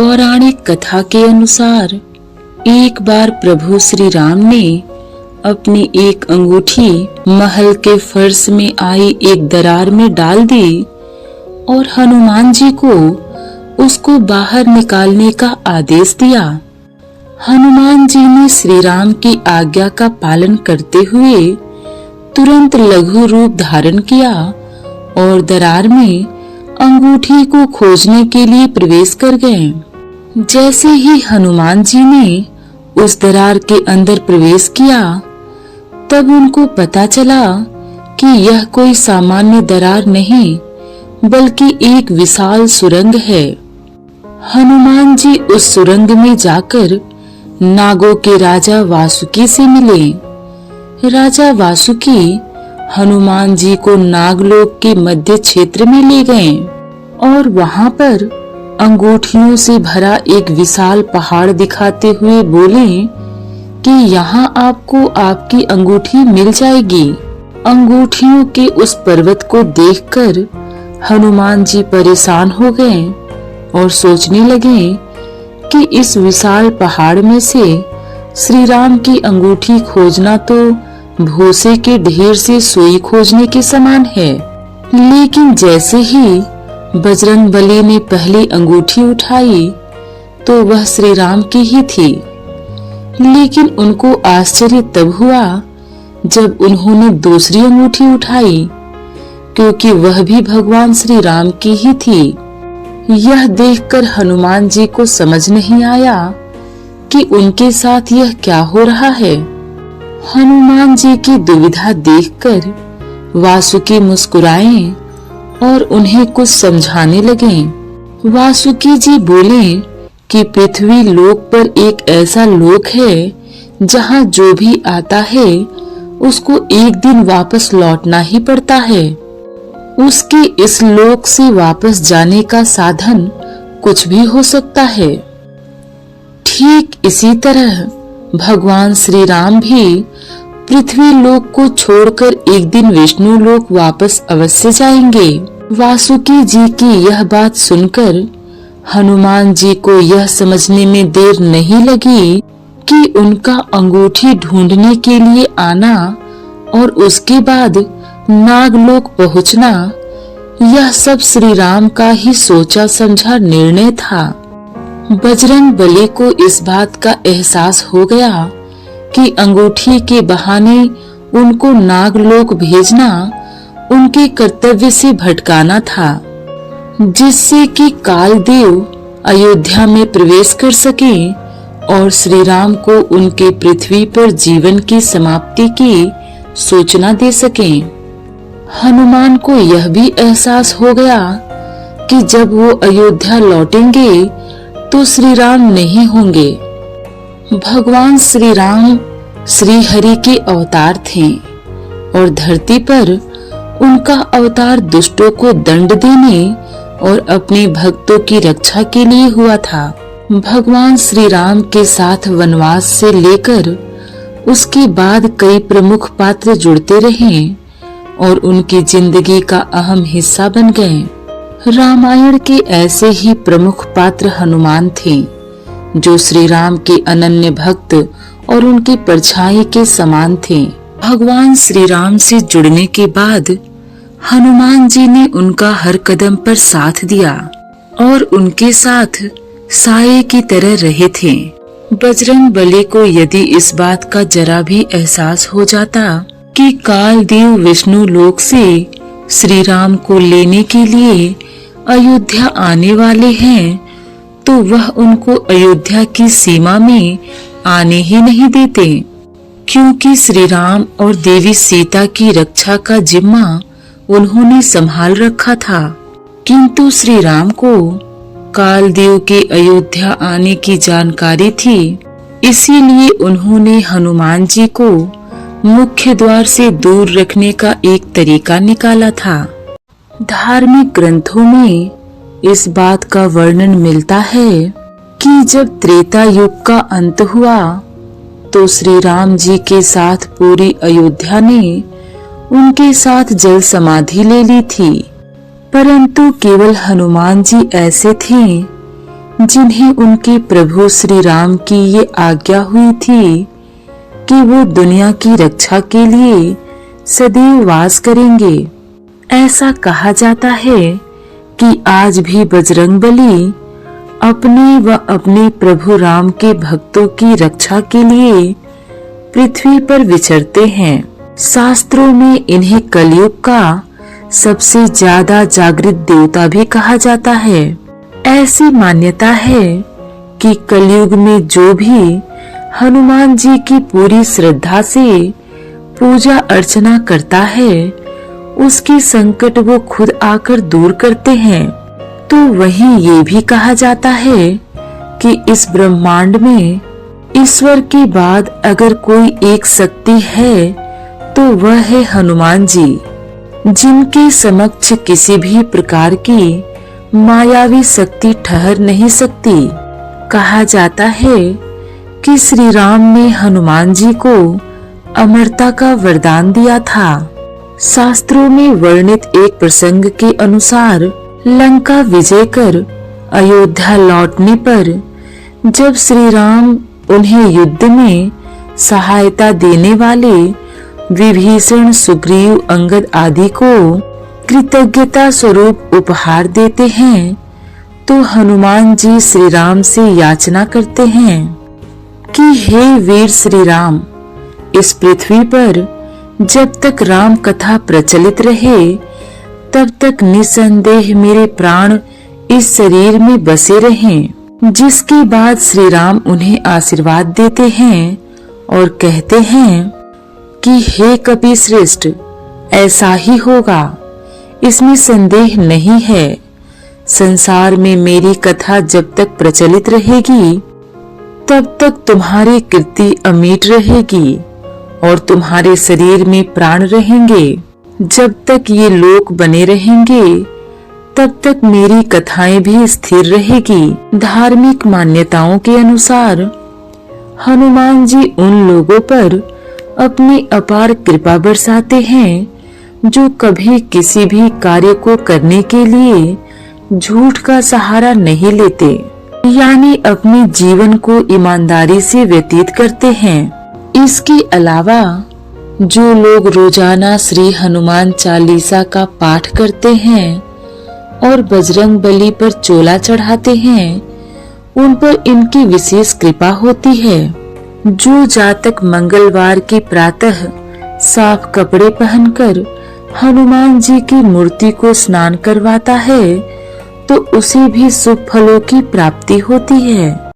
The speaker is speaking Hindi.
पौराणिक कथा के अनुसार एक बार प्रभु श्री राम ने अपनी एक अंगूठी महल के फर्श में आई एक दरार में डाल दी और हनुमान जी को उसको बाहर निकालने का आदेश दिया। हनुमान जी ने श्री राम की आज्ञा का पालन करते हुए तुरंत लघु रूप धारण किया और दरार में अंगूठी को खोजने के लिए प्रवेश कर गए। जैसे ही हनुमान जी ने उस दरार के अंदर प्रवेश किया, तब उनको पता चला कि यह कोई सामान्य दरार नहीं बल्कि एक विशाल सुरंग है। हनुमान जी उस सुरंग में जाकर नागों के राजा वासुकी से मिले। राजा वासुकी हनुमान जी को नागलोक के मध्य क्षेत्र में ले गए और वहां पर अंगूठियों से भरा एक विशाल पहाड़ दिखाते हुए बोले कि यहाँ आपको आपकी अंगूठी मिल जाएगी। अंगूठियों के उस पर्वत को देखकर हनुमान जी परेशान हो गए और सोचने लगे कि इस विशाल पहाड़ में से श्री राम की अंगूठी खोजना तो भूसे के ढेर से सुई खोजने के समान है। लेकिन जैसे ही बजरंगबली ने पहली अंगूठी उठाई तो वह श्री राम की ही थी। लेकिन उनको आश्चर्य तब हुआ जब उन्होंने दूसरी अंगूठी उठाई, क्योंकि वह भी भगवान श्री राम की ही थी। यह देखकर हनुमान जी को समझ नहीं आया कि उनके साथ यह क्या हो रहा है। हनुमान जी की दुविधा देखकर वासुकी मुस्कुराए और उन्हें कुछ समझाने लगे। वासुकी जी बोले कि पृथ्वी लोक पर एक ऐसा लोक है जहाँ जो भी आता है उसको एक दिन वापस लौटना ही पड़ता है। उसके इस लोक से वापस जाने का साधन कुछ भी हो सकता है। ठीक इसी तरह भगवान श्री राम भी पृथ्वी लोक को छोड़कर एक दिन विष्णु लोक वापस अवश्य जाएंगे। वासुकी जी की यह बात सुनकर हनुमान जी को यह समझने में देर नहीं लगी कि उनका अंगूठी ढूंढने के लिए आना और उसके बाद नागलोक पहुंचना, यह सब श्री राम का ही सोचा समझा निर्णय था। बजरंगबली को इस बात का एहसास हो गया कि अंगूठी के बहाने उनको नागलोक भेजना उनके कर्तव्य से भटकाना था, जिससे कि कालदेव अयोध्या में प्रवेश कर सके और श्री राम को उनके पृथ्वी पर जीवन की समाप्ति की सूचना दे सके। हनुमान को यह भी एहसास हो गया कि जब वो अयोध्या लौटेंगे तो श्री राम नहीं होंगे। भगवान श्री राम श्री हरि के अवतार थे और धरती पर उनका अवतार दुष्टों को दंड देने और अपने भक्तों की रक्षा के लिए हुआ था। भगवान श्री राम के साथ वनवास से लेकर उसके बाद कई प्रमुख पात्र जुड़ते रहे और उनकी जिंदगी का अहम हिस्सा बन गए। रामायण के ऐसे ही प्रमुख पात्र हनुमान थे, जो श्री राम के अनन्य भक्त और उनके परछाई के समान थे। भगवान श्री राम से जुड़ने के बाद हनुमान जी ने उनका हर कदम पर साथ दिया और उनके साथ साये की तरह रहे थे। बजरंगबली को यदि इस बात का जरा भी एहसास हो जाता कि कालदेव विष्णु लोक से श्री राम को लेने के लिए अयोध्या आने वाले हैं, तो वह उनको अयोध्या की सीमा में आने ही नहीं देते, क्योंकि श्री राम और देवी सीता की रक्षा का जिम्मा उन्होंने संभाल रखा था। किंतु श्री राम को कालदेव के अयोध्या आने की जानकारी थी, इसीलिए उन्होंने हनुमान जी को मुख्य द्वार से दूर रखने का एक तरीका निकाला था। धार्मिक ग्रंथों में इस बात का वर्णन मिलता है कि जब त्रेता युग का अंत हुआ तो श्री राम जी के साथ पूरी अयोध्या ने उनके साथ जल समाधि ले ली थी, परंतु केवल हनुमान जी ऐसे थे जिन्हें उनके प्रभु श्री राम की ये आज्ञा हुई थी कि वो दुनिया की रक्षा के लिए सदैव वास करेंगे। ऐसा कहा जाता है कि आज भी बजरंगबली अपने व अपने प्रभु राम के भक्तों की रक्षा के लिए पृथ्वी पर विचरते हैं। शास्त्रों में इन्हें कलयुग का सबसे ज्यादा जागृत देवता भी कहा जाता है। ऐसी मान्यता है कि कलयुग में जो भी हनुमान जी की पूरी श्रद्धा से पूजा अर्चना करता है, उसकी संकट वो खुद आकर दूर करते हैं। तो वहीं ये भी कहा जाता है कि इस ब्रह्मांड में ईश्वर के बाद अगर कोई एक शक्ति है तो वह है हनुमान जी, जिनके समक्ष किसी भी प्रकार की मायावी शक्ति ठहर नहीं सकती। कहा जाता है कि श्री राम ने हनुमान जी को अमरता का वरदान दिया था। शास्त्रों में वर्णित एक प्रसंग के अनुसार लंका विजय कर अयोध्या लौटने पर जब श्री राम उन्हें युद्ध में सहायता देने वाले विभीषण, सुग्रीव, अंगद आदि को कृतज्ञता स्वरूप उपहार देते हैं, तो हनुमान जी श्री राम से याचना करते हैं कि हे वीर श्री राम, इस पृथ्वी पर जब तक राम कथा प्रचलित रहे तब तक निसंदेह मेरे प्राण इस शरीर में बसे रहें। जिसके बाद श्री राम उन्हें आशीर्वाद देते हैं और कहते हैं कि हे कपिश्रेष्ठ, ऐसा ही होगा, इसमें संदेह नहीं है। संसार में मेरी कथा जब तक प्रचलित रहेगी तब तक तुम्हारी कीर्ति अमिट रहेगी और तुम्हारे शरीर में प्राण रहेंगे। जब तक ये लोक बने रहेंगे तब तक मेरी कथाएं भी स्थिर रहेगी। धार्मिक मान्यताओं के अनुसार हनुमान जी उन लोगों पर अपनी अपार कृपा बरसाते हैं जो कभी किसी भी कार्य को करने के लिए झूठ का सहारा नहीं लेते, यानी अपने जीवन को ईमानदारी से व्यतीत करते हैं। इसके अलावा जो लोग रोजाना श्री हनुमान चालीसा का पाठ करते हैं और बजरंगबली पर चोला चढ़ाते हैं, उन पर इनकी विशेष कृपा होती है। जो जातक मंगलवार के प्रातः साफ कपड़े पहनकर हनुमान जी की मूर्ति को स्नान करवाता है तो उसे भी शुभ फलों की प्राप्ति होती है।